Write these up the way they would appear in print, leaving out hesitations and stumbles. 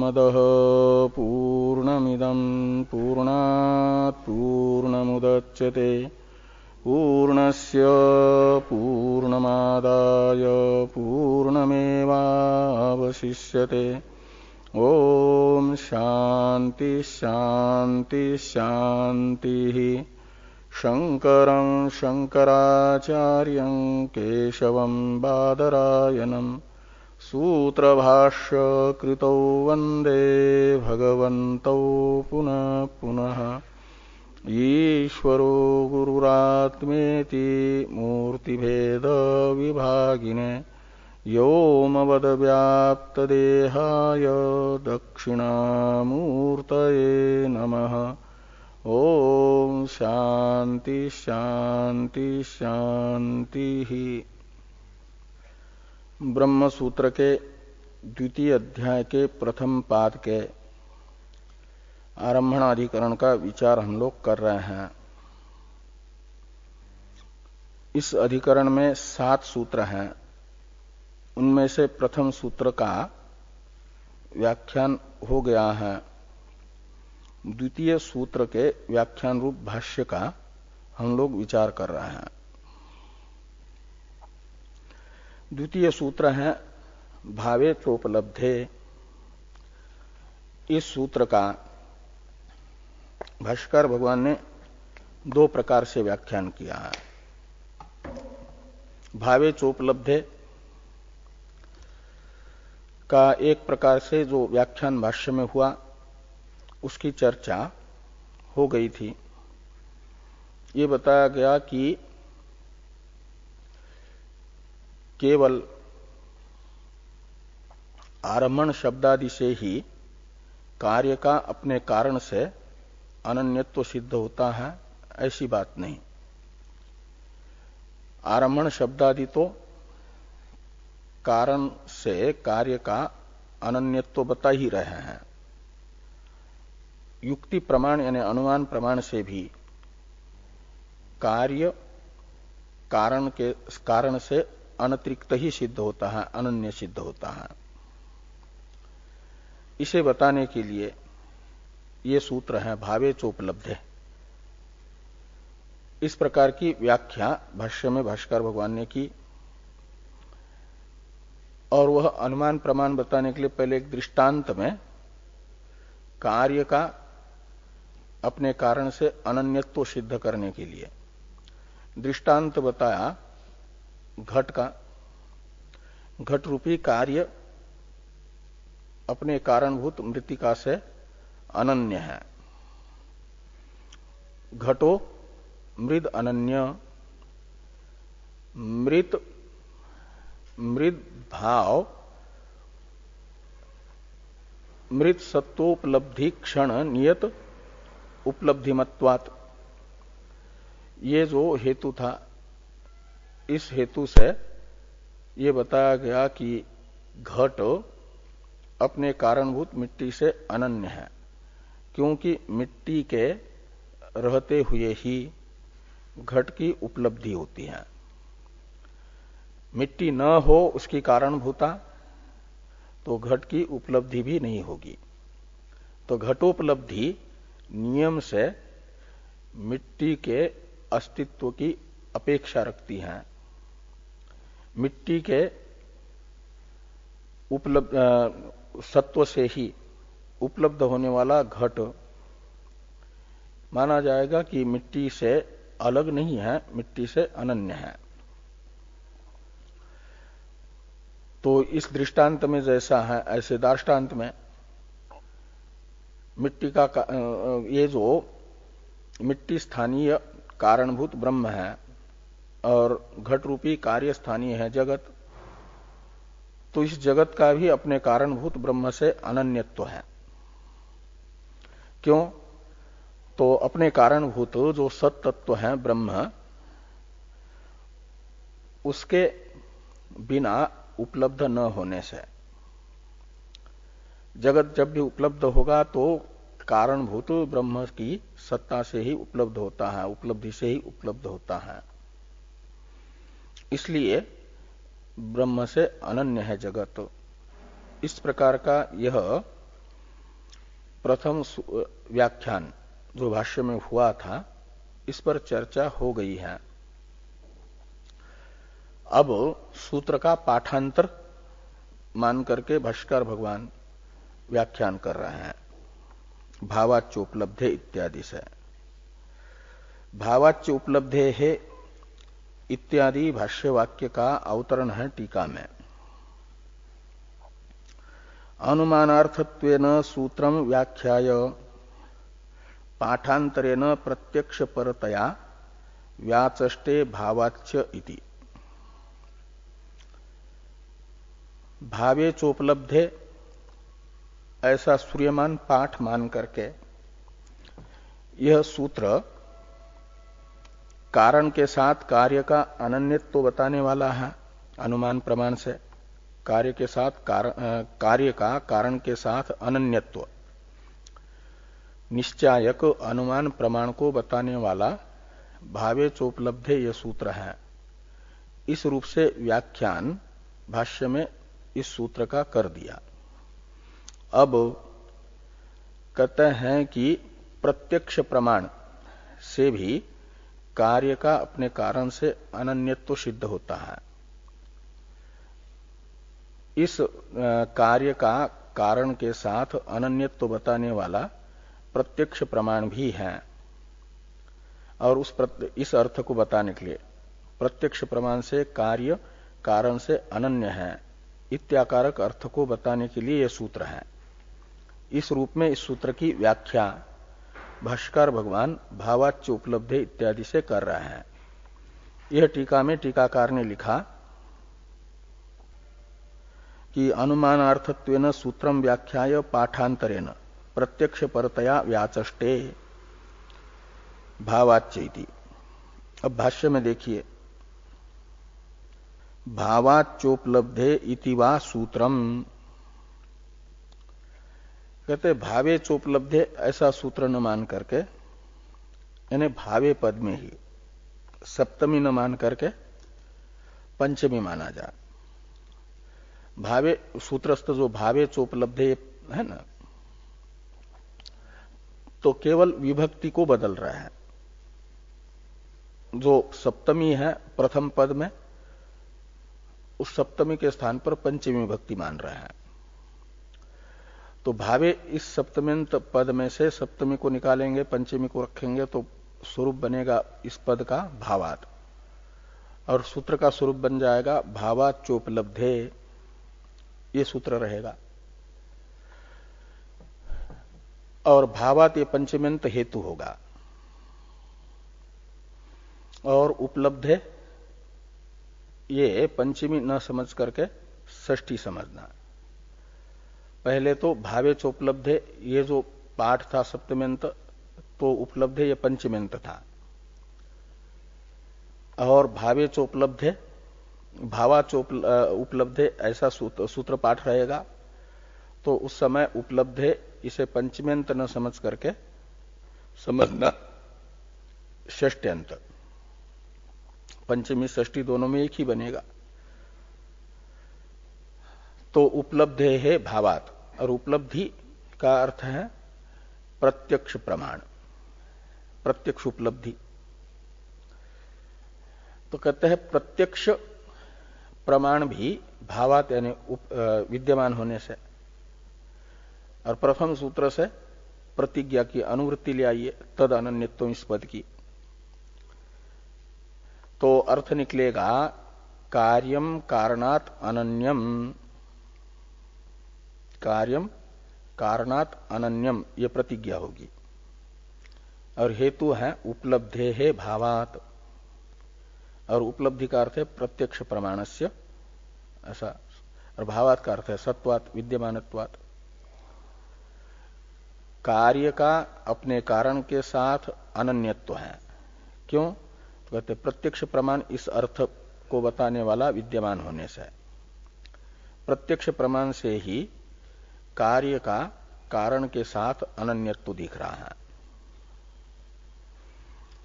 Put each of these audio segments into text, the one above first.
पूर्णमदः पूर्णमिदं पूर्णात् पूर्णमुदच्यते पूर्णस्य पूर्णमादाय पूर्णमेवावशिष्यते। ओम शांति शांति शांति। शंकरं शंकराचार्यं केशवं बादरायणं सूत्रभाष्य कृतौ वंदे भगवन्तौ पुनः पुनः। ईश्वरो गुरुरात्मेति मूर्तिभेद विभागिने व्योमवद्व्याप्तदेहाय दक्षिणामूर्तये नमः। ओम शांति शांति शांति। ब्रह्म सूत्र के द्वितीय अध्याय के प्रथम पाद के आरंभणाधिकरण का विचार हम लोग कर रहे हैं। इस अधिकरण में 7 सूत्र हैं। उनमें से प्रथम सूत्र का व्याख्यान हो गया है। द्वितीय सूत्र के व्याख्यान रूप भाष्य का हम लोग विचार कर रहे हैं। द्वितीय सूत्र है भावे चोपलब्धे। इस सूत्र का भाष्यकार भगवान ने 2 प्रकार से व्याख्यान किया है। भावे चोपलब्धे का एक प्रकार से जो व्याख्यान भाष्य में हुआ उसकी चर्चा हो गई थी। ये बताया गया कि केवल आरम्भण शब्दादि से ही कार्य का अपने कारण से अनन्यत्व सिद्ध होता है, ऐसी बात नहीं। आरम्भण शब्दादि तो कारण से कार्य का अनन्यत्व बता ही रहे हैं। युक्ति प्रमाण यानी अनुमान प्रमाण से भी कार्य कारण से अनतिरिक्त ही सिद्ध होता है, अनन्य सिद्ध होता है। इसे बताने के लिए ये सूत्र है भावे चोपलब्धे। इस प्रकार की व्याख्या भाष्य में भाष्यकार भगवान ने की और वह अनुमान प्रमाण बताने के लिए पहले एक दृष्टांत में कार्य का अपने कारण से अनन्यत्व सिद्ध करने के लिए दृष्टांत बताया घट का। घट रूपी कार्य अपने कारणभूत मृत्तिका से अनन्य है। घटो मृद अनन्य। मृद भाव मृत सत्वोपलब्धि क्षण नियत उपलब्धिमत्वात्। ये जो हेतु था, इस हेतु से ये बताया गया कि घट अपने कारणभूत मिट्टी से अनन्य है, क्योंकि मिट्टी के रहते हुए ही घट की उपलब्धि होती है। मिट्टी न हो उसकी कारणभूता तो घट की उपलब्धि भी नहीं होगी। तो घटोपलब्धि नियम से मिट्टी के अस्तित्व की अपेक्षा रखती है। मिट्टी के सत्व से ही उपलब्ध होने वाला घट माना जाएगा कि मिट्टी से अलग नहीं है, मिट्टी से अनन्य है। तो इस दृष्टांत में जैसा है ऐसे दार्ष्टान्त में मिट्टी का ये जो मिट्टी स्थानीय कारणभूत ब्रह्म है और घट रूपी कार्य स्थानीय है जगत, तो इस जगत का भी अपने कारणभूत ब्रह्म से अनन्यत्व है। क्यों? तो अपने कारणभूत जो सत तत्व है ब्रह्म, उसके बिना उपलब्ध न होने से जगत जब भी उपलब्ध होगा तो कारणभूत ब्रह्म की सत्ता से ही उपलब्ध होता है, उपलब्धि से ही उपलब्ध होता है। इसलिए ब्रह्म से अनन्य है जगत। इस प्रकार का यह प्रथम व्याख्यान जो भाष्य में हुआ था इस पर चर्चा हो गई है। अब सूत्र का पाठांतर मान करके भाष्यकार भगवान व्याख्यान कर रहे हैं भावाच्य उपलब्धे इत्यादि से। भावाच्य उपलब्धे है इत्यादि भाष्य वाक्य का अवतरण है टीका में। अनुमानार्थत्वेन सूत्रम व्याख्याय पाठांतरेण प्रत्यक्ष परतया व्याचष्टे भावाच्य इति। भावे चोपलब्धे ऐसा सूर्यमान पाठ मान करके यह सूत्र कारण के साथ कार्य का अनन्यत्व बताने वाला है। अनुमान प्रमाण से कार्य के साथ कार्य का कारण के साथ अनन्यत्व निश्चायक अनुमान प्रमाण को बताने वाला भावे चोपलब्धे यह सूत्र है। इस रूप से व्याख्यान भाष्य में इस सूत्र का कर दिया। अब कहते हैं कि प्रत्यक्ष प्रमाण से भी कार्य का अपने कारण से अनन्यत्व सिद्ध होता है। इस कार्य का कारण के साथ अनन्यत्व बताने वाला प्रत्यक्ष प्रमाण भी है। और इस अर्थ को बताने के लिए प्रत्यक्ष प्रमाण से कार्य कारण से अनन्य है इत्याकारक अर्थ को बताने के लिए यह सूत्र है। इस रूप में इस सूत्र की व्याख्या भाष्यकार भगवान भावाच्य उपलब्धे इत्यादि से कर रहे हैं। यह टीका में टीकाकार ने लिखा कि अनुमानार्थत्वेन सूत्रम व्याख्याय पाठांतरेण प्रत्यक्ष परतया व्याचष्टे भावाच्य इति। अब भाष्य में देखिए भावाच्योपलब्धे इति वा सूत्रम, कहते भावे चोपलब्धे ऐसा सूत्र न मान करके यानी भावे पद में ही सप्तमी न मान करके पंचमी माना जाए। भावे सूत्रस्थ जो भावे चोपलब्धे है ना, तो केवल विभक्ति को बदल रहा है। जो सप्तमी है प्रथम पद में, उस सप्तमी के स्थान पर पंचमी विभक्ति मान रहे हैं। तो भावे इस सप्तम्यंत पद में से सप्तमी को निकालेंगे, पंचमी को रखेंगे तो स्वरूप बनेगा इस पद का भावात, और सूत्र का स्वरूप बन जाएगा भावाच्योपलब्धे, ये सूत्र रहेगा। और भावात ये पंचम्यंत हेतु होगा, और उपलब्धे ये पंचमी न समझ करके षष्ठी समझना। पहले तो भावे चोपलब्धे ये जो पाठ था सप्तम्यंत, तो उपलब्धे ये पंचम्यंत था। और भावे चोपलब्धे उपलब्धे ऐसा सूत्र पाठ रहेगा, तो उस समय उपलब्धे इसे पंचम्यंत न समझ करके समझना षष्ट्यंत। पंचमी षष्ठी दोनों में एक ही बनेगा। तो उपलब्धे है भावात, और उपलब्धि का अर्थ है प्रत्यक्ष प्रमाण, प्रत्यक्ष उपलब्धि। तो कहते हैं प्रत्यक्ष प्रमाण भी भावात यानी विद्यमान होने से, और प्रथम सूत्र से प्रतिज्ञा की अनुवृत्ति ले आइए तद अनन्यत्व इस पद की, तो अर्थ निकलेगा कार्यम कारणात अनन्यम, कार्यम कारणात अनन्यम ये प्रतिज्ञा होगी। और हेतु है उपलब्धे है भावात, और उपलब्धि का अर्थ है प्रत्यक्ष प्रमाणस्य ऐसा, और भावात का अर्थ है सत्वात विद्यमानत्वात। कार्य का अपने कारण के साथ अनन्यत्व है। क्यों? तो कहते प्रत्यक्ष प्रमाण इस अर्थ को बताने वाला विद्यमान होने से, प्रत्यक्ष प्रमाण से ही कार्य का कारण के साथ अनन्यत्व दिख रहा है।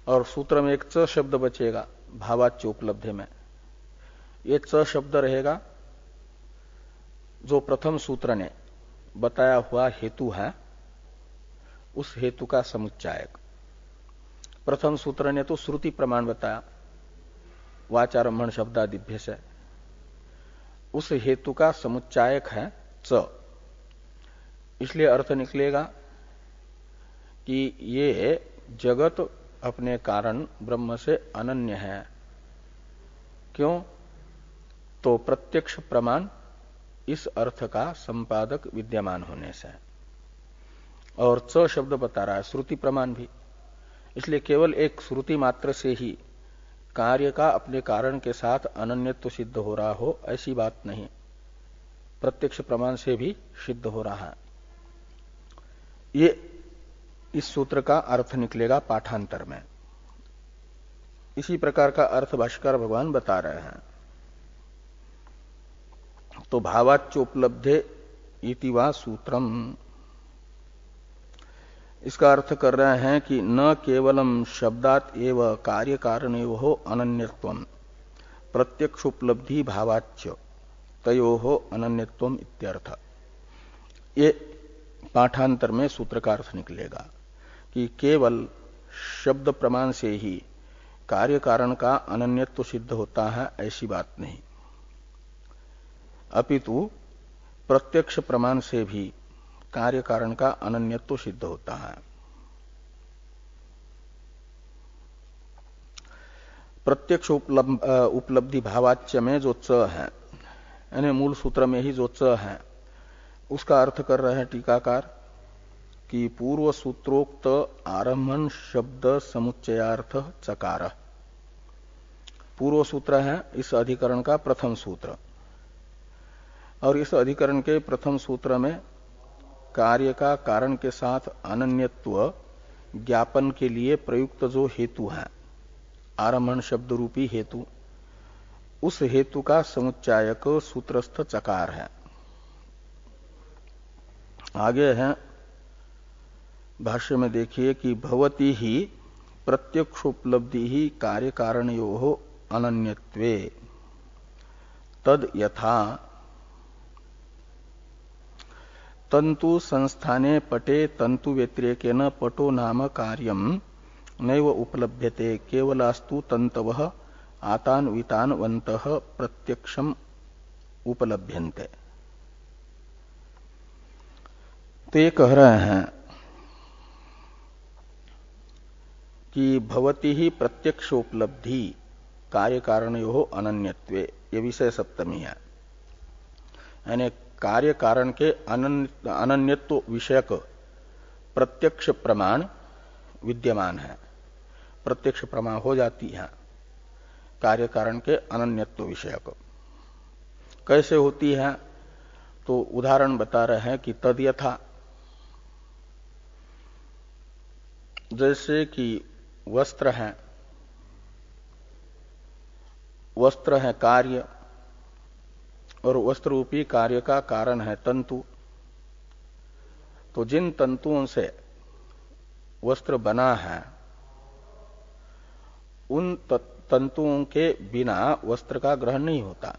और सूत्र में एक च शब्द बचेगा भावाच्य उपलब्धि में। ये च शब्द रहेगा जो प्रथम सूत्र ने बताया हुआ हेतु है उस हेतु का समुच्चायक। प्रथम सूत्र ने तो श्रुति प्रमाण बताया, वाचारंभण शब्दादिभ्य से। उस हेतु का समुच्चायक है च। इसलिए अर्थ निकलेगा कि ये जगत अपने कारण ब्रह्म से अनन्य है। क्यों? तो प्रत्यक्ष प्रमाण इस अर्थ का संपादक विद्यमान होने से। और च शब्द बता रहा है श्रुति प्रमाण भी। इसलिए केवल एक श्रुति मात्र से ही कार्य का अपने कारण के साथ अनन्यत्व सिद्ध हो रहा हो, ऐसी बात नहीं, प्रत्यक्ष प्रमाण से भी सिद्ध हो रहा है। ये इस सूत्र का अर्थ निकलेगा पाठांतर में। इसी प्रकार का अर्थ भाष्यकार भगवान बता रहे हैं। तो भावाच्योपलब्धे इति वा सूत्रम, इसका अर्थ कर रहे हैं कि न केवलम शब्दात एव कार्य कारणयोः अनन्यत्वम प्रत्यक्षोपलब्धि भावाच्य तयोः अनन्यत्वम इत्यर्थ। ये पाठांतर में सूत्र का अर्थ निकलेगा कि केवल शब्द प्रमाण से ही कार्य कारण का अनन्यत्व सिद्ध होता है, ऐसी बात नहीं, अपितु प्रत्यक्ष प्रमाण से भी कार्य कारण का अनन्यत्व सिद्ध होता है। प्रत्यक्ष उपलब्धि भावाच्य में जो च है, यानी मूल सूत्र में ही जो च है, उसका अर्थ कर रहे हैं टीकाकार कि पूर्व सूत्रोक्त आरंभन शब्द समुच्चयार्थ चकार। पूर्व सूत्र है इस अधिकरण का प्रथम सूत्र, और इस अधिकरण के प्रथम सूत्र में कार्य का कारण के साथ अनन्यत्व ज्ञापन के लिए प्रयुक्त जो हेतु है, आरंभण शब्द रूपी हेतु, उस हेतु का समुच्चायक सूत्रस्थ चकार है। आगे है भाष्य में देखिए कि भवती ही प्रत्यक्षोपलब्धि ही कार्य कारणयोः अनन्यत्वे तद यथा तंतु संस्थाने पटे तंतु व्यतिरेकेन पटो नाम कार्यम नैव उपलभ्यते केवलास्तु तंतवः आतान्वितान्वन्तः प्रत्यक्षम उपलभ्यन्ते। तो ये कह रहे हैं कि भवती ही प्रत्यक्षोपलब्धि कार्य कारणयोः अनन्यत्वे, ये विषय सप्तमी है। यानी कार्य कारण के अनन्यत्व विषयक प्रत्यक्ष प्रमाण विद्यमान है, प्रत्यक्ष प्रमाण हो जाती है कार्य कारण के अनन्यत्व विषयक। कैसे होती है? तो उदाहरण बता रहे हैं कि तद यथा, जैसे कि वस्त्र है, वस्त्र है कार्य, और वस्त्र रूपी कार्य का कारण है तंतु। तो जिन तंतुओं से वस्त्र बना है, उन तंतुओं के बिना वस्त्र का ग्रहण नहीं होता।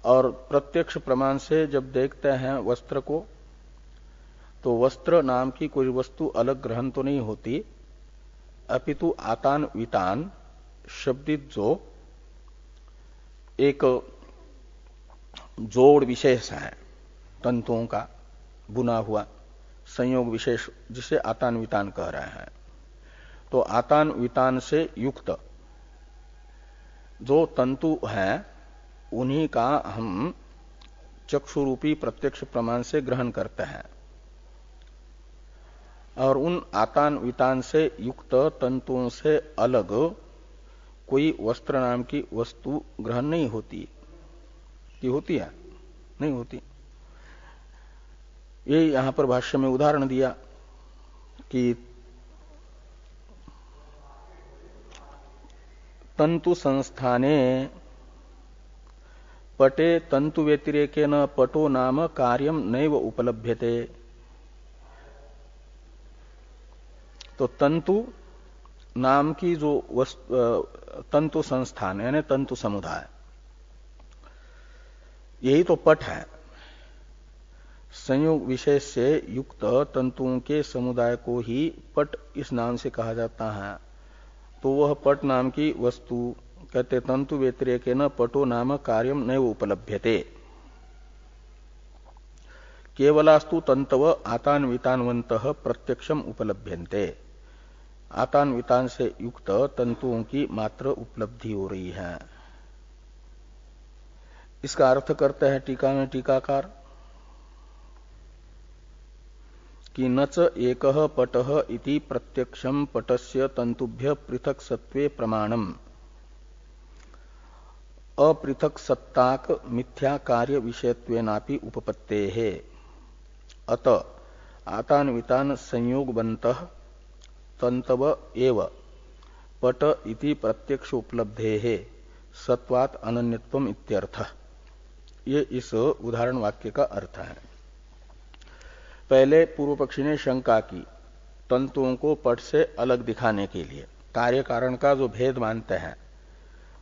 और प्रत्यक्ष प्रमाण से जब देखते हैं वस्त्र को, तो वस्त्र नाम की कोई वस्तु अलग ग्रहण तो नहीं होती, अपितु आतान वितान शब्दित जो एक जोड़ विशेष है तंतुओं का बुना हुआ संयोग विशेष, जिसे आतान वितान कह रहे हैं। तो आतान वितान से युक्त जो तंतु हैं, उन्हीं का हम चक्षु रूपी प्रत्यक्ष प्रमाण से ग्रहण करते हैं, और उन आतान वितान से युक्त तंतुओं से अलग कोई वस्त्र नाम की वस्तु ग्रहण नहीं होती। कि होती है? नहीं होती। ये यहां पर भाष्य में उदाहरण दिया कि तंतु संस्थाने पटे तंतु व्यतिरेकेन पटो नाम कार्यम नैव उपलभ्यते। तो तंतु नाम की जो तंतु संस्थान यानी तंतु समुदाय, यही तो पट है। संयोग विशेष से युक्त तंतुओं के समुदाय को ही पट इस नाम से कहा जाता है। तो वह पट नाम की वस्तु कहते तंतु व्यतिरेकेन पटो नाम कार्यम नैव उपलभ्यते। केवलास्तु तंतव आतान वितानवन्तः प्रत्यक्षम उपलभ्यन्ते। आतान वितान से युक्त तंतुओं की मात्र उपलब्धि हो रही है। इसका अर्थ करते हैं टीका में टीकाकार कि नच एकः पटः इति प्रत्यक्षम पटस्य तंतुभ्य पृथक सत्वे प्रमाणम अपृथक सत्ताक मिथ्या कार्य विषयत्वेनापि उपपत्तेः। अत आतान्वितान संयोगवन्तः तंतव एव पट इति प्रत्यक्ष उपलब्धेः सत्वात् अनन्यत्वम इत्यर्थः। ये इस उदाहरण वाक्य का अर्थ है। पहले पूर्व पक्षी ने शंका की तंतुओं को पट से अलग दिखाने के लिए, कार्य कारण का जो भेद मानते हैं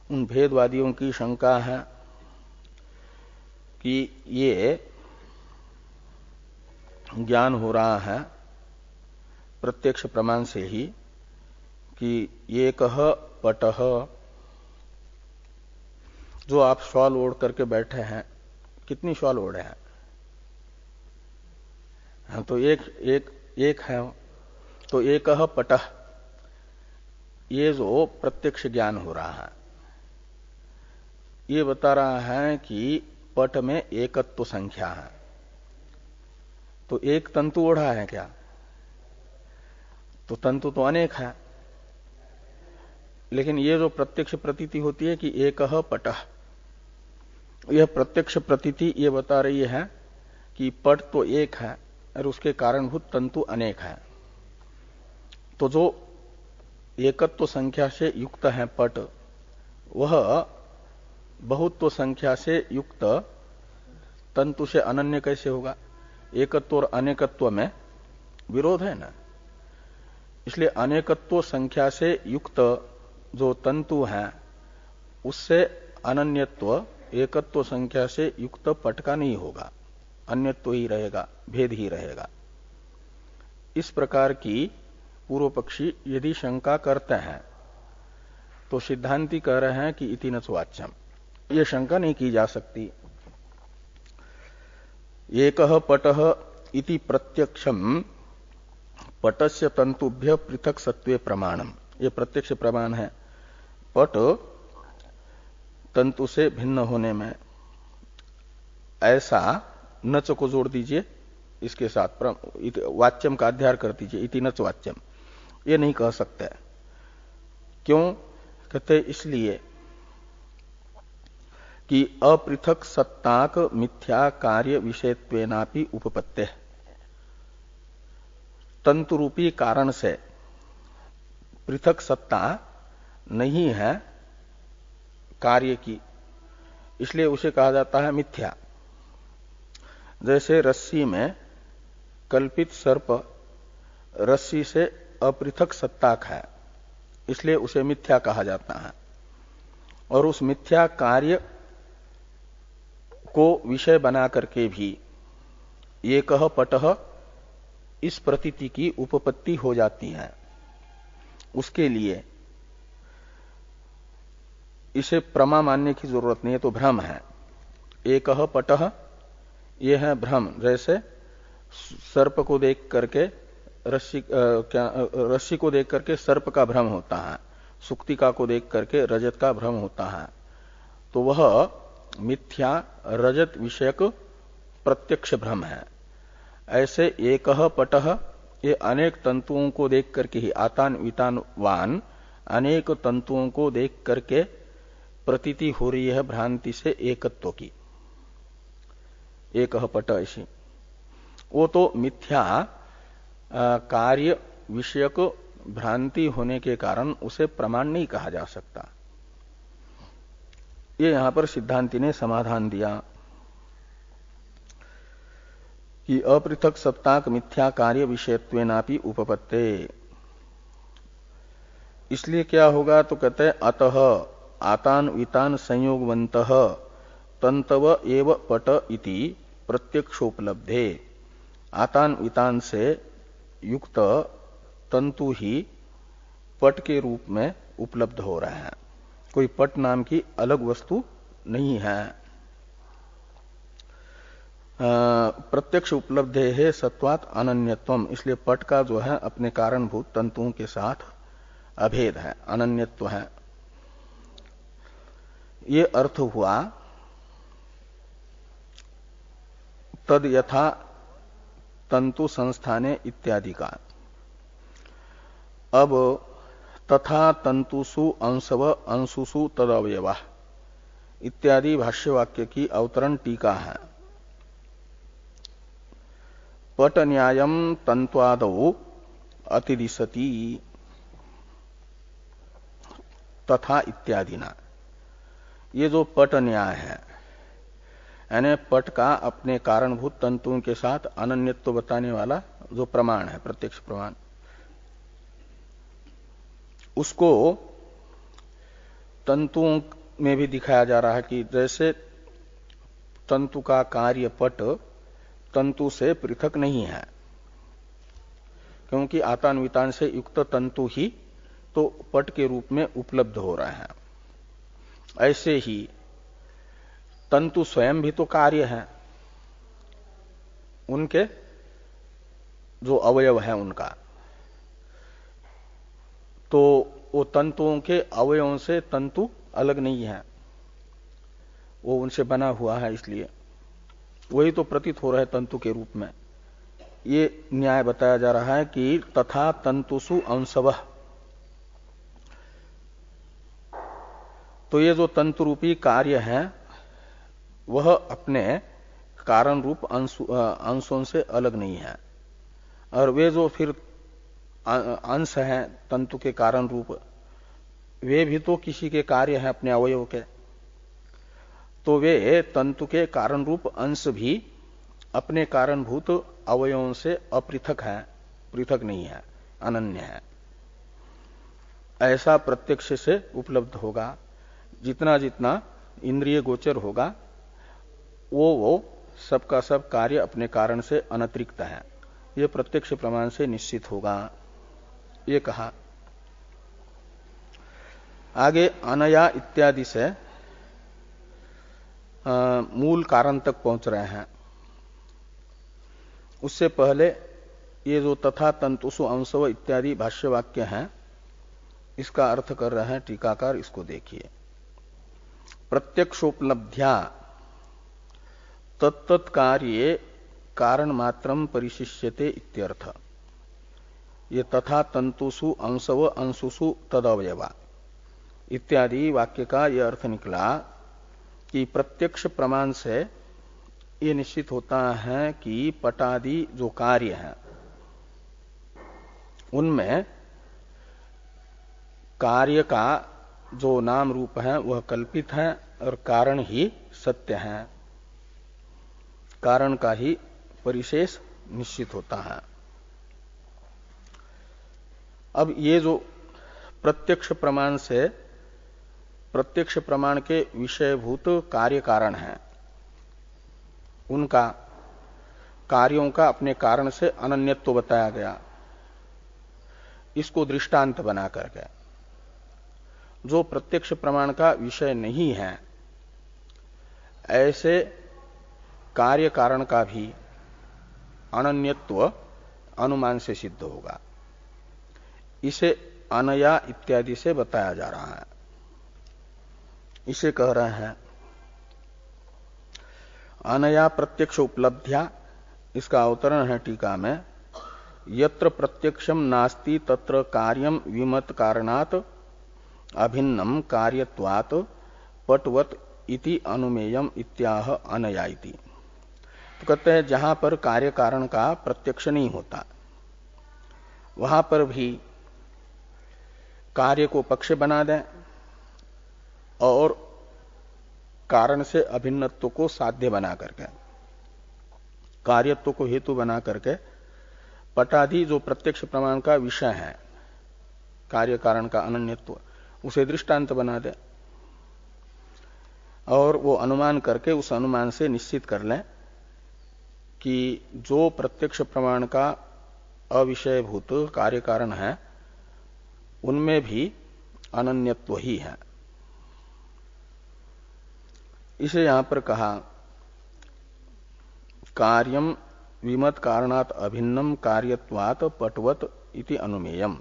उन भेदवादियों की शंका है कि ये ज्ञान हो रहा है प्रत्यक्ष प्रमाण से ही कि ये कह पटह, जो आप शॉल ओढ़ करके बैठे हैं, कितनी शॉल ओढ़े हैं? हाँ, तो एक है। तो एक पटह, ये जो प्रत्यक्ष ज्ञान हो रहा है ये बता रहा है कि पट में एकत्व संख्या है। तो एक तंतु ओढ़ा है क्या? तो तंतु तो अनेक है, लेकिन ये जो प्रत्यक्ष प्रतीति होती है कि एक पटः, यह प्रत्यक्ष प्रतीति ये बता रही है कि पट तो एक है और उसके कारणभूत तंतु अनेक है। तो जो एकत्व संख्या से युक्त है पट, वह बहुत्व संख्या से युक्त तंतु से अनन्य कैसे होगा? एकत्व और अनेकत्व में विरोध है ना। इसलिए अनेकत्व संख्या से युक्त जो तंतु है उससे अनन्यत्व एकत्व संख्या से युक्त पट का नहीं होगा, अन्यत्व ही रहेगा, भेद ही रहेगा। इस प्रकार की पूर्व पक्षी यदि शंका करते हैं तो सिद्धांती कह रहे हैं कि इति न वाच्यम, ये शंका नहीं की जा सकती। एकः पटः इति प्रत्यक्षम पटस्य तंतुभ्य पृथक सत्वे प्रमाणम, ये प्रत्यक्ष प्रमाण है पट तंतु से भिन्न होने में। ऐसा नच को जोड़ दीजिए इसके साथ, वाच्यम का अध्यार कर दीजिए, इति नच वाच्यम, ये नहीं कह सकते। क्यों कहते? इसलिए कि अपृथक सत्ताक मिथ्या कार्य विषयत्वेनापि उपपत्ते, तंतु रूपी कारण से पृथक सत्ता नहीं है कार्य की, इसलिए उसे कहा जाता है मिथ्या। जैसे रस्सी में कल्पित सर्प रस्सी से अपृथक सत्ताक है, इसलिए उसे मिथ्या कहा जाता है। और उस मिथ्या कार्य को विषय बना करके भी एकः पटः इस प्रतीति की उपपत्ति हो जाती है। उसके लिए इसे प्रमा मानने की जरूरत नहीं है, तो भ्रम है। एकः पटः ये है भ्रम। जैसे सर्प को देख करके रस्सी को देख करके सर्प का भ्रम होता है, सुक्तिका को देख करके रजत का भ्रम होता है, तो वह मिथ्या रजत विषयक प्रत्यक्ष भ्रम है। ऐसे एकः पटः ये अनेक तंतुओं को देख करके ही, आतान वितानवान अनेक तंतुओं को देख करके प्रतीति हो रही है भ्रांति से एकत्व की। एकः पट ऐसी, वो तो मिथ्या कार्य विषयक भ्रांति होने के कारण उसे प्रमाण नहीं कहा जा सकता। ये यहां पर सिद्धांति ने समाधान दिया कि अपृथक सत्ताक मिथ्या कार्य विषयत्वेनापि उपपत्ते। इसलिए क्या होगा? तो कहते हैं अतः आतान वितान संयोगवन्तः तंतव एव पट इति प्रत्यक्षोपलब्धे आतान वितान से युक्त तंतु ही पट के रूप में उपलब्ध हो रहे हैं। कोई पट नाम की अलग वस्तु नहीं है। प्रत्यक्ष उपलब्धे है सत्वात अनन्यत्वम, इसलिए पट का जो है अपने कारणभूत तंतुओं के साथ अभेद है, अनन्यत्व है। ये अर्थ हुआ तद यथा तंतु संस्थाने इत्यादि का। अब तथा तंतुषु अंशव अंशुषु तदवयवा इत्यादि भाष्यवाक्य की अवतरण टीका है। पट न्यायम तंत्वादौ अतिदिशति तथा इत्यादि ना, ये जो पट न्याय है, यानी पट का अपने कारणभूत तंतुओं के साथ अनन्यत्व बताने वाला जो प्रमाण है, प्रत्यक्ष प्रमाण, उसको तंतुओं में भी दिखाया जा रहा है कि जैसे तंतु का कार्य पट तंतु से पृथक नहीं है, क्योंकि आतान वितान से युक्त तंतु ही तो पट के रूप में उपलब्ध हो रहे हैं। ऐसे ही तंतु स्वयं भी तो कार्य है, उनके जो अवयव हैं उनका, तो वो तंतुओं के अवयवों से तंतु अलग नहीं है, वो उनसे बना हुआ है, इसलिए वही तो प्रतीत हो रहा है तंतु के रूप में। ये न्याय बताया जा रहा है कि तथा तंतुषु अंशवः, तो ये जो तंतु रूपी कार्य है वह अपने कारण रूप अंशों से अलग नहीं है, और वे जो फिर अंश हैं तंतु के कारण रूप, वे भी तो किसी के कार्य हैं अपने अवयव के, तो वे तंतु के कारण रूप अंश भी अपने कारणभूत अवयवों से अपृथक है, पृथक नहीं है, अनन्य है। ऐसा प्रत्यक्ष से उपलब्ध होगा। जितना जितना इंद्रिय गोचर होगा वो सबका सब कार्य अपने कारण से अनतिरिक्त है, ये प्रत्यक्ष प्रमाण से निश्चित होगा, ये कहा। आगे अनया इत्यादि से मूल कारण तक पहुंच रहे हैं। उससे पहले ये जो तथा तंतुषु अंशव इत्यादि भाष्य वाक्य हैं, इसका अर्थ कर रहे हैं टीकाकार, इसको देखिए। प्रत्यक्षोपलब्ध्या तत्तत् कार्ये कारण मात्रम परिशिष्यते इत्यर्थ। ये तथा तंतुषु अंशव अंशुषु तदवयवा इत्यादि वाक्य का यह अर्थ निकला कि प्रत्यक्ष प्रमाण से ये निश्चित होता है कि पटादि जो कार्य हैं उनमें कार्य का जो नाम रूप है वह कल्पित है और कारण ही सत्य है, कारण का ही परिशेष निश्चित होता है। अब ये जो प्रत्यक्ष प्रमाण से प्रत्यक्ष प्रमाण के विषयभूत कार्य कारण हैं, उनका कार्यों का अपने कारण से अनन्यत्व बताया गया। इसको दृष्टांत बना करके जो प्रत्यक्ष प्रमाण का विषय नहीं है, ऐसे कार्य कारण का भी अनन्यत्व अनुमान से सिद्ध होगा। इसे अनया इत्यादि से बताया जा रहा है। इसे कह रहे हैं अनया प्रत्यक्ष उपलब्ध्या, इसका अवतरण है टीका में, यत्र प्रत्यक्षम नास्ति तत्र कार्यम विमत कारणात् अभिन्नम कार्यत्वात् पटवत इति अनुमेयम इत्याह अनया इति। तो कहते हैं जहां पर कार्य कारण का प्रत्यक्ष नहीं होता वहां पर भी कार्य को पक्ष बना दें और कारण से अभिन्नत्व को साध्य बना करके, कार्यत्व को हेतु बना करके पटादि जो प्रत्यक्ष प्रमाण का विषय है, कार्य कारण का अनन्यत्व, उसे दृष्टांत बना दे और वो अनुमान करके उस अनुमान से निश्चित कर लें कि जो प्रत्यक्ष प्रमाण का अविषयभूत कार्य कारण है उनमें भी अनन्यत्व ही है। इसे यहां पर कहा कार्यम विमत कारणात अभिन्नम कार्यत्वात पटवत इति अनुमेयम।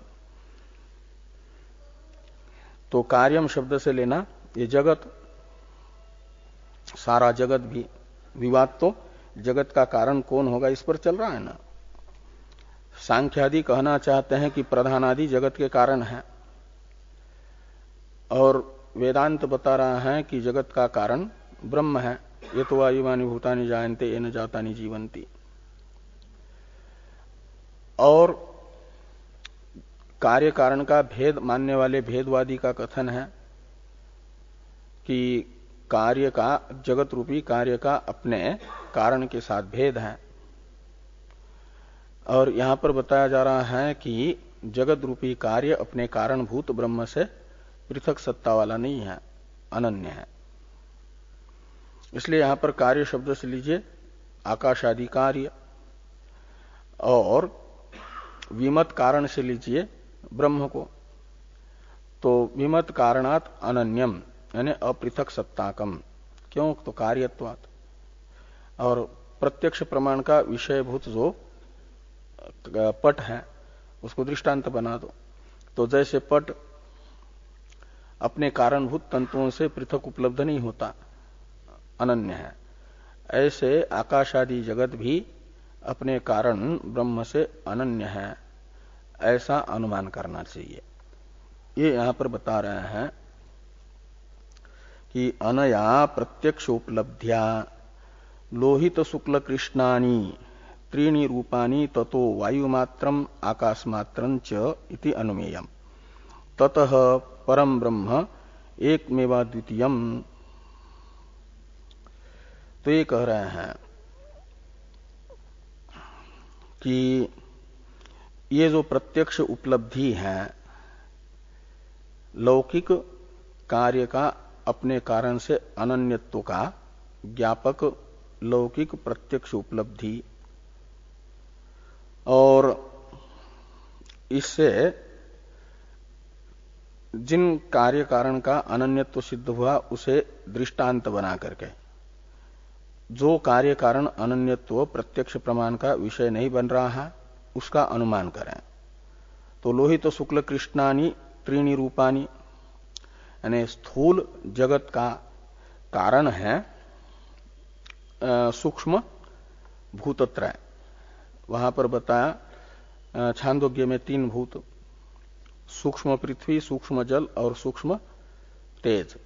तो कार्यम शब्द से लेना ये जगत, सारा जगत भी। विवाद तो जगत का कारण कौन होगा इस पर चल रहा है ना। सांख्यादि कहना चाहते हैं कि प्रधानादि जगत के कारण है, और वेदांत बता रहा है कि जगत का कारण ब्रह्म है। ये तो वायुवानी भूतानि जायन्ते येन जातानि जीवन्ति। और कार्य कारण का भेद मानने वाले भेदवादी का कथन है कि कार्य का, जगत रूपी कार्य का अपने कारण के साथ भेद है। और यहां पर बताया जा रहा है कि जगत रूपी कार्य अपने कारणभूत ब्रह्म से पृथक सत्ता वाला नहीं है, अनन्य है। इसलिए यहां पर कार्य शब्द से लीजिए आकाशादि कार्य, और विमत कारण से लीजिए ब्रह्म को। तो विमत कारणात अनन्यम यानी अपृथक सत्ताकम, क्यों? तो कार्यत्वात्। और प्रत्यक्ष प्रमाण का विषयभूत जो पट है उसको दृष्टांत बना दो। तो जैसे पट अपने कारणभूत तंतुओं से पृथक उपलब्ध नहीं होता, अनन्य है, ऐसे आकाशादि जगत भी अपने कारण ब्रह्म से अनन्य है, ऐसा अनुमान करना चाहिए। ये यहां पर बता रहे हैं कि अनया प्रत्यक्ष उपलब्ध्या लोहित शुक्ल कृष्णानि त्रीणि रूपानि ततो वायुमात्रम आकाशमात्रं च इति अनुमेयम् ततः परम ब्रह्म एकमेवा द्वितीयम्। तो ये कह रहे हैं कि ये जो प्रत्यक्ष उपलब्धि है, लौकिक कार्य का अपने कारण से अनन्यत्व का ज्ञापक लौकिक प्रत्यक्ष उपलब्धि, और इससे जिन कार्य कारण का अनन्यत्व सिद्ध हुआ उसे दृष्टांत बना करके, जो कार्य कारण अनन्यत्व प्रत्यक्ष प्रमाण का विषय नहीं बन रहा है उसका अनुमान करें। तो लोहित शुक्ल कृष्णानि त्रीणि रूपानि यानी स्थूल जगत का कारण है सूक्ष्म भूतत्रय। वहां पर बताया छांदोग्य में 3 भूत, सूक्ष्म पृथ्वी, सूक्ष्म जल और सूक्ष्म तेज।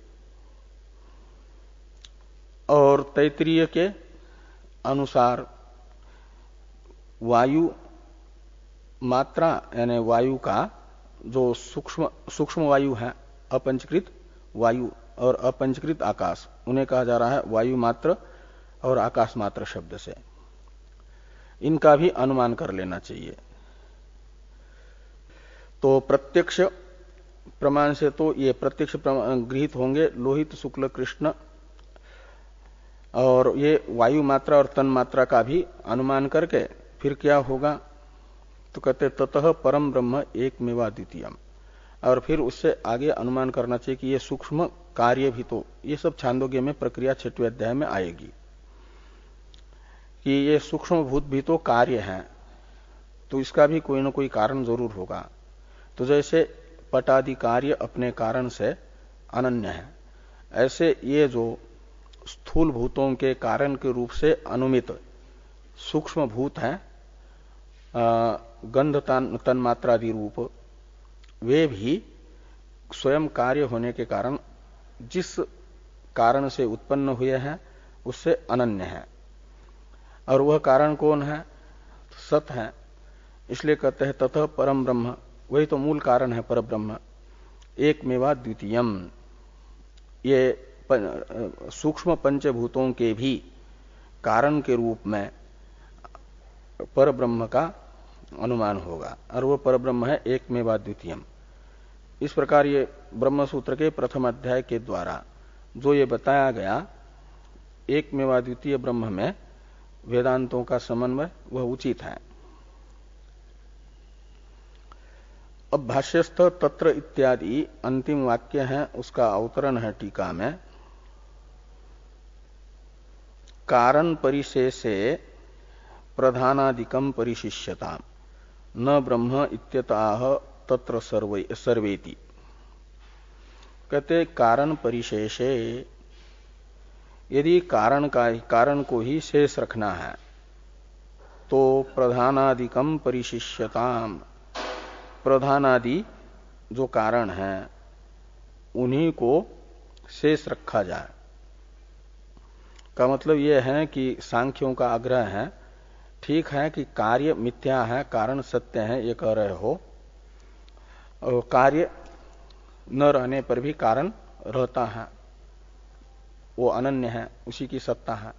और तैत्तिरीय के अनुसार वायु मात्रा यानी वायु का जो सूक्ष्म वायु है, अपंचकृत वायु और अपंचकृत आकाश, उन्हें कहा जा रहा है वायु मात्र और आकाश मात्र शब्द से। इनका भी अनुमान कर लेना चाहिए। तो प्रत्यक्ष प्रमाण से तो ये प्रत्यक्ष गृहीत होंगे लोहित शुक्ल कृष्ण, और ये वायु मात्रा और तन मात्रा का भी अनुमान करके फिर क्या होगा? तो कहते ततः परम ब्रह्म एकमेवा द्वितीयम्। और फिर उससे आगे अनुमान करना चाहिए कि ये सूक्ष्म कार्य भी, तो ये सब छांदोग्य में प्रक्रिया 6वें अध्याय में आएगी कि ये सूक्ष्म भूत भी तो कार्य हैं, तो इसका भी कोई ना कोई कारण जरूर होगा। तो जैसे पटादि कार्य अपने कारण से अनन्य है, ऐसे ये जो स्थूल भूतों के कारण के रूप से अनुमित सूक्ष्म भूत हैं, गंध तन्मात्रादि रूप, वे भी स्वयं कार्य होने के कारण जिस कारण से उत्पन्न हुए हैं उससे अनन्य है। और वह कारण कौन है? सत है। इसलिए कहते हैं ततः परम ब्रह्म, वही तो मूल कारण है पर ब्रह्म, एकमेवा द्वितीयम्। ये सूक्ष्म पंचभूतों के भी कारण के रूप में पर ब्रह्म का अनुमान होगा, और वो पर ब्रह्म है एकमेवा द्वितीयम्। इस प्रकार ये ब्रह्म सूत्र के प्रथम अध्याय के द्वारा जो ये बताया गया एकमेवा द्वितीय ब्रह्म में वेदांतों का समन्वय वह उचित है। अब भाष्यस्थ तत्र इत्यादि अंतिम वाक्य है, उसका अवतरण है टीका में। कारण परिशेषे प्रधानादिकम परिशिष्यता न ब्रह्म इत्यताह तत्र सर्वेति। कहते कारण परिशेषे, यदि कारण को ही शेष रखना है तो प्रधानादिकम परिशिष्यताम, प्रधानादि जो कारण है उन्हीं को शेष रखा जाए। का मतलब यह है कि सांख्यों का आग्रह है, ठीक है कि कार्य मिथ्या है, कारण सत्य है, ये कह रहे हो, और कार्य न रहने पर भी कारण रहता है, वो अनन्य है, उसी की सत्ता है।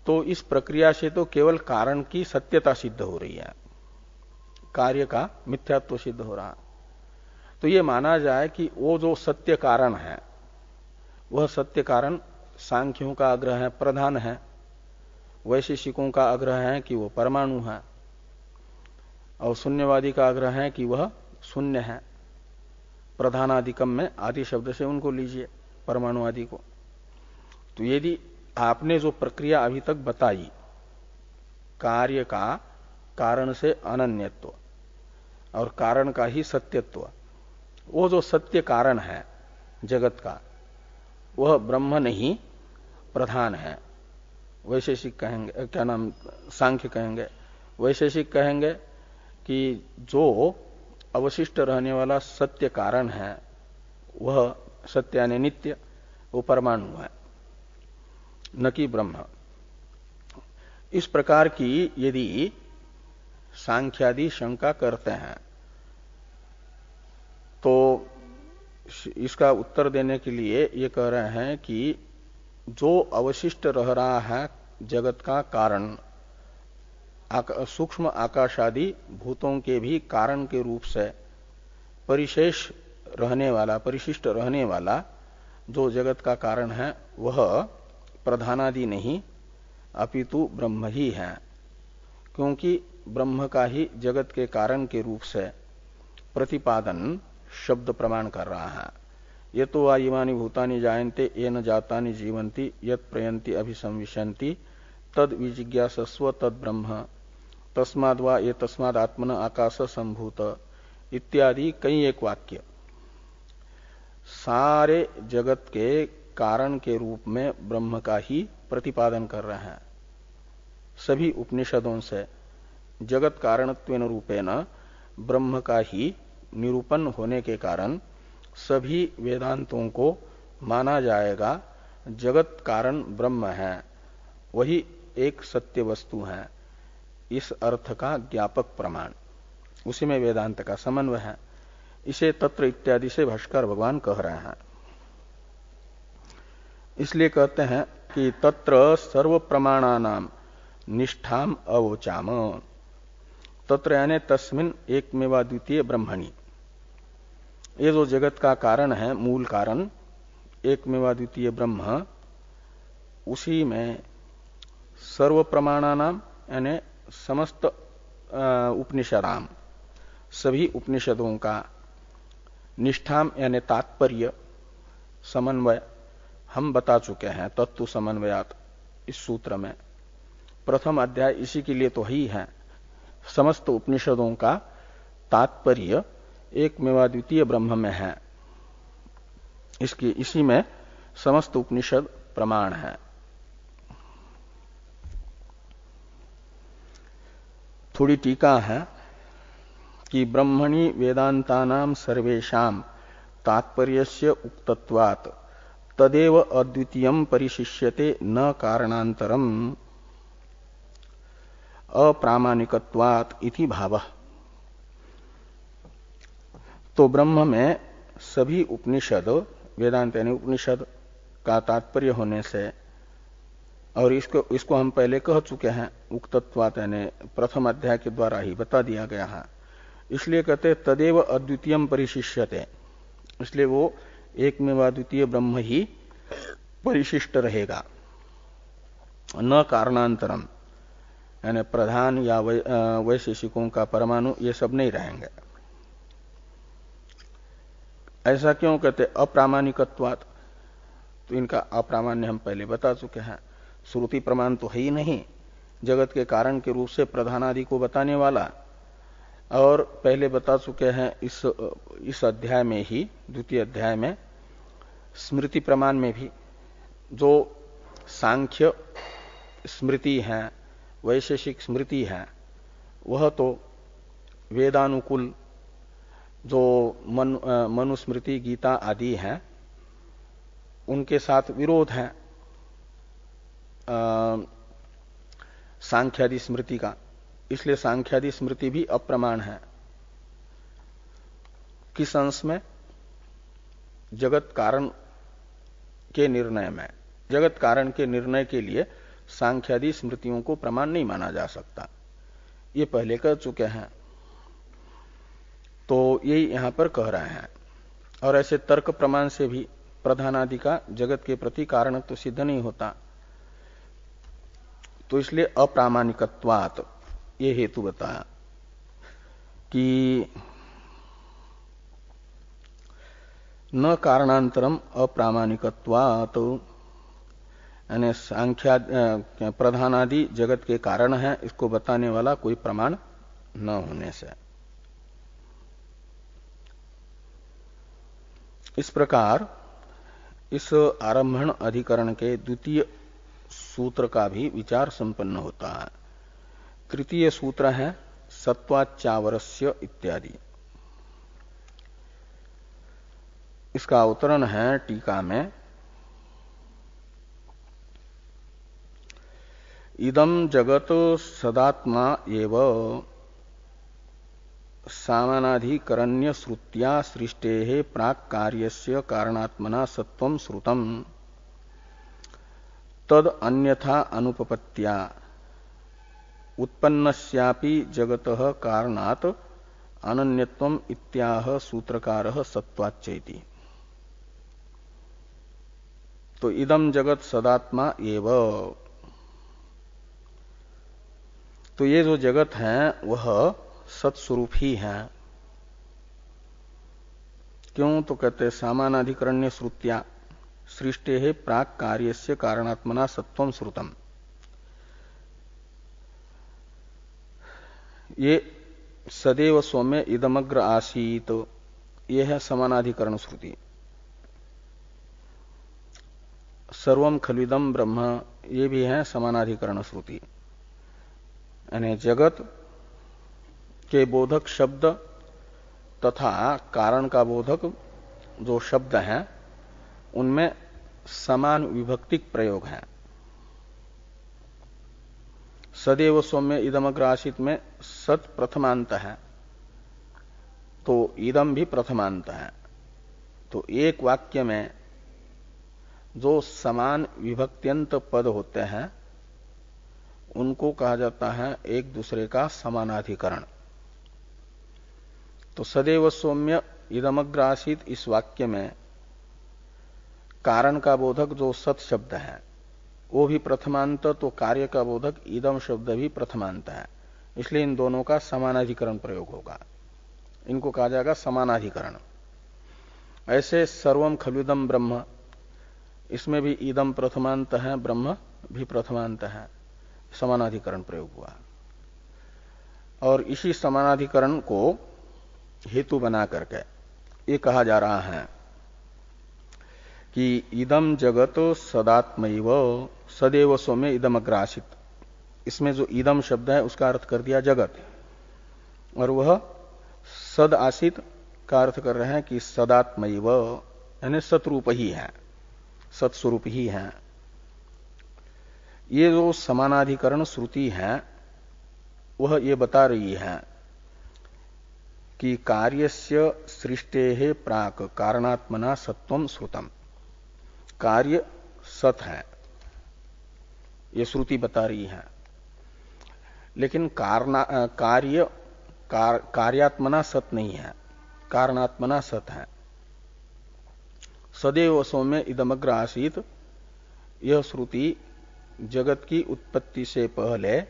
तो इस प्रक्रिया से तो केवल कारण की सत्यता सिद्ध हो रही है, कार्य का मिथ्यात्व सिद्ध हो रहा। तो ये माना जाए कि वो जो सत्य कारण है, वह सत्य कारण सांख्यों का आग्रह है प्रधान है, वैशेषिकों का आग्रह है कि वो परमाणु है, और शून्यवादी का आग्रह है कि वह शून्य है। प्रधानादिकम में आदि शब्द से उनको लीजिए, परमाणु आदि को। तो यदि आपने जो प्रक्रिया अभी तक बताई, कार्य का कारण से अनन्यत्व और कारण का ही सत्यत्व, वो जो सत्य कारण है जगत का, वह ब्रह्म नहीं प्रधान है। वैशेषिक कहेंगे, क्या नाम, सांख्य कहेंगे, वैशेषिक कहेंगे कि जो अवशिष्ट रहने वाला सत्य कारण है वह सत्य यानी नित्य, वो परमाणु है, न कि ब्रह्म। इस प्रकार की यदि सांख्यादि शंका करते हैं तो इसका उत्तर देने के लिए ये कह रहे हैं कि जो अवशिष्ट रह रहा है जगत का कारण, सूक्ष्म आकाशादि भूतों के भी कारण के रूप से परिशेष रहने वाला, परिशिष्ट रहने वाला जो जगत का कारण है, वह प्रधानादि नहीं अपितु ब्रह्म ही है। क्योंकि ब्रह्म का ही जगत के कारण के रूप से प्रतिपादन शब्द प्रमाण कर रहा है। ये तो वा इमानि भूतानि जायन्ते येन जातानि जीवन्ति यत् प्रयन्ति अभिसंविशन्ति तद विजिज्ञासस्व तद ब्रह्म तस्माद् वा ये तस्माद् आत्मन आकाश संभूत इत्यादि कई एक वाक्य सारे जगत के कारण के रूप में ब्रह्म का ही प्रतिपादन कर रहे हैं। सभी उपनिषदों से जगत कारणत्वेन रूपेण ब्रह्म का ही निरूपण होने के कारण सभी वेदांतों को माना जाएगा जगत कारण ब्रह्म है, वही एक सत्य वस्तु है। इस अर्थ का ज्ञापक प्रमाण, उसी में वेदांत का समन्वय है। इसे तत्र इत्यादि से भाष्कर भगवान कह रहे हैं। इसलिए कहते हैं कि तत्र सर्व प्रमाणानाम निष्ठाम अवोचाम। तत्र यानी तस्मिन एकमेवा द्वितीय ब्रह्मणि, ये जो जगत का कारण है, मूल कारण एकमेवा द्वितीय ब्रह्म, उसी में सर्व प्रमाणानाम यानी समस्त उपनिषदाम, सभी उपनिषदों का, निष्ठाम यानी तात्पर्य, समन्वय हम बता चुके हैं तत्व समन्वयात इस सूत्र में। प्रथम अध्याय इसी के लिए तो ही है। समस्त उपनिषदों का तात्पर्य एकमेवा द्वितीय ब्रह्म में है, इसी में समस्त उपनिषद प्रमाण है। थोड़ी टीका है कि ब्रह्मणि वेदांतानाम सर्वेषाम तात्पर्यस्य उक्तत्वात् तदेव अद्वितीयं परिशिष्यते न कारणांतरम अप्रामाणिकत्वात् इति भावः। तो ब्रह्म में सभी उपनिषद, वेदांत यानी उपनिषद का तात्पर्य होने से, और इसको हम पहले कह चुके हैं, उक्तत्वात् यानी प्रथम अध्याय के द्वारा ही बता दिया गया है। इसलिए कहते तदेव अद्वितीयम परिशिष्यते, इसलिए वो एकमेव अद्वितीय ब्रह्म ही परिशिष्ट रहेगा। न कारणांतरम, यानी प्रधान या वैशेषिकों का परमाणु ये सब नहीं रहेंगे। ऐसा क्यों कहते? अप्रामाणिकत्वात्। तो इनका अप्रामाण्य हम पहले बता चुके हैं। श्रुति प्रमाण तो है ही नहीं जगत के कारण के रूप से प्रधान आदि को बताने वाला। और पहले बता चुके हैं इस अध्याय में ही, द्वितीय अध्याय में, स्मृति प्रमाण में भी जो सांख्य स्मृति है, वैशेषिक स्मृति है, वह तो वेदानुकूल जो मनुस्मृति, गीता आदि हैं, उनके साथ विरोध है सांख्यादि स्मृति का। इसलिए सांख्यादि स्मृति भी अप्रमाण है। किस अंश में? जगत कारण के निर्णय में। जगत कारण के निर्णय के लिए सांख्यादि स्मृतियों को प्रमाण नहीं माना जा सकता, ये पहले कह चुके हैं। तो यही यहां पर कह रहे हैं। और ऐसे तर्क प्रमाण से भी प्रधान आदि का जगत के प्रति कारण तो सिद्ध नहीं होता। तो इसलिए अप्रामाणिकत्वात् ये हेतु बताया कि न कारणांतरम अप्रामाणिकत्वात्, यानी सांख्या प्रधान आदि जगत के कारण है, इसको बताने वाला कोई प्रमाण न होने से। इस प्रकार इस आरंभण अधिकरण के द्वितीय सूत्र का भी विचार संपन्न होता है। तृतीय सूत्र है सत्वाच्चावरस्य इत्यादि। इसका अवतरण है टीका में, इदं जगत सदात्मा एव सामानाधिकरण्य श्रुत्या सृष्टेः प्राक् कार्यस्य कारणात्मना सत्वं श्रुतम् तद अन्यथा अनुपपत्त्या उत्पन्नस्यापि जगतः कारणात् अनन्यत्वम् इत्याह सूत्रकारः सत्वाच्चैति। तो इदं जगत सदात्मा एव, तो ये जो जगत है वह सत्स्वरूप ही है। क्यों? तो कहते सामानाधिकरण्य श्रुत्या सृष्टेः प्राक् कार्यस्य कारणात्मना सत्वं श्रुतम्। ये सदैव सौम्य इदमग्र आसीत, ये है समानाधिकरण श्रुति। सर्वम खलुदम ब्रह्म, ये भी है समानाधिकरण श्रुति। यानी जगत के बोधक शब्द तथा कारण का बोधक जो शब्द हैं उनमें समान विभक्तिक प्रयोग है। सदैव सौम्य इदमग्र आसीत में सत प्रथमांत है, तो इदम भी प्रथमांत है। तो एक वाक्य में जो समान विभक्त्यंत पद होते हैं उनको कहा जाता है एक दूसरे का समानाधिकरण। तो सदैव सौम्य इदमग्र आसीत इस वाक्य में कारण का बोधक जो सत शब्द है वो भी प्रथमांत, तो कार्य का बोधक इदम शब्द भी प्रथमांत है। इसलिए इन दोनों का समानाधिकरण प्रयोग होगा, इनको कहा जाएगा समानाधिकरण। ऐसे सर्वम खलुदम ब्रह्म, इसमें भी इदम प्रथमांत है, ब्रह्म भी प्रथमांत है, समानाधिकरण प्रयोग हुआ। और इसी समानाधिकरण को हेतु बना करके ये कहा जा रहा है कि इदम जगत सदात्मैव सदैव सौम्य इदमग्र आसीत। इसमें जो इदम शब्द है उसका अर्थ कर दिया जगत, और वह सद आसीत का अर्थ कर रहे हैं कि सदात्मैव, यानी सतरूप ही है, सत्स्वरूप ही है। ये जो समानाधिकरण श्रुति है वह ये बता रही है कि कार्यस्य सृष्टेः प्राक् कारणात्मना सत्वं श्रुतम्। कार्य सत है, ये श्रुति बता रही है। लेकिन कार्यात्मना सत नहीं है, कारणात्मना सत है। सदैव सौम्य इदमग्र आसीत, यह श्रुति जगत की उत्पत्ति से पहले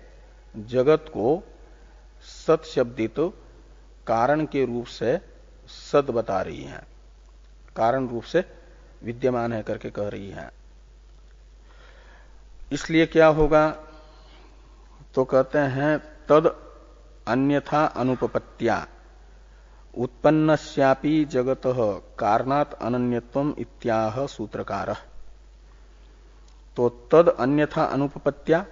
जगत को सत शब्दित कारण के रूप से सद बता रही है, कारण रूप से विद्यमान है करके कह रही है। इसलिए क्या होगा, तो कहते हैं तद अन्यथा अनुपपत्त्या उत्पन्नस्यापि जगतः कारणात् अनन्यत्वम इत्याह सूत्रकारः। तो तद अन्यथा अनुपपत्त्या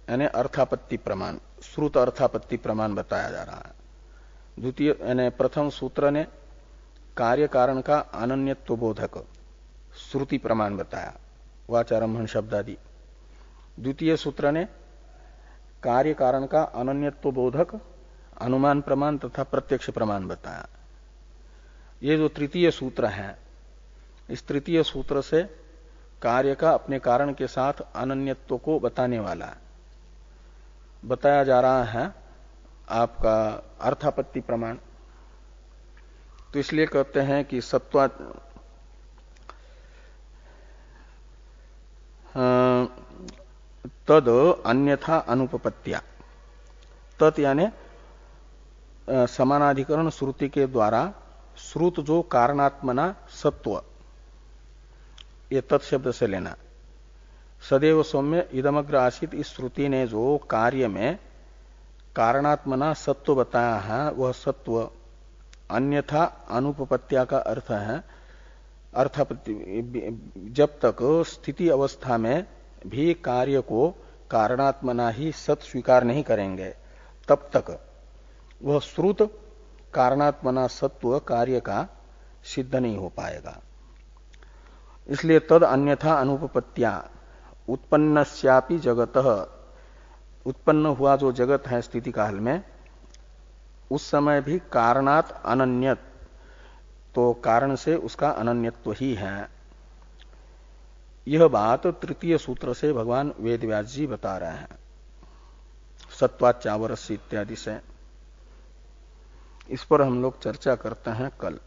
यानी अर्थापत्ति प्रमाण, श्रुत अर्थापत्ति प्रमाण बताया जा रहा है। द्वितीय यानी प्रथम सूत्र ने कार्य कारण का अनन्यत्व बोधक श्रुति प्रमाण बताया, वाचारंभण शब्दादि। द्वितीय सूत्र ने कार्य कारण का अनन्यत्व बोधक अनुमान प्रमाण तथा प्रत्यक्ष प्रमाण बताया। ये जो तृतीय सूत्र है, इस तृतीय सूत्र से कार्य का अपने कारण के साथ अनन्यत्व को बताने वाला बताया जा रहा है आपका अर्थापत्ति प्रमाण। तो इसलिए कहते हैं कि सत्वा तद अन्यथा अनुपपत्त्या, तत् यानी समानाधिकरण श्रुति के द्वारा श्रुत जो कारणात्मना सत्व, ये तत्शब्द से लेना। सदैव सौम्य इदमग्र आसित, इस श्रुति ने जो कार्य में कारणात्मना सत्व बताया है, वह सत्व अन्यथा अनुपपत्त्या का अर्थ है अर्थापत्ति। जब तक स्थिति अवस्था में भी कार्य को कारणात्मना ही सत स्वीकार नहीं करेंगे, तब तक वह श्रुत कारणात्मना सत्व कार्य का सिद्ध नहीं हो पाएगा। इसलिए तद अन्यथा अनुपपत्त्या उत्पन्नस्यापि जगतः, उत्पन्न हुआ जो जगत है स्थिति काल में, उस समय भी कारणात् अनन्यत, तो कारण से उसका अनन्यत्व ही है। यह बात तृतीय सूत्र से भगवान वेदव्यास जी बता रहे हैं, सत्वाचावरस्य इत्यादि से। इस पर हम लोग चर्चा करते हैं कल।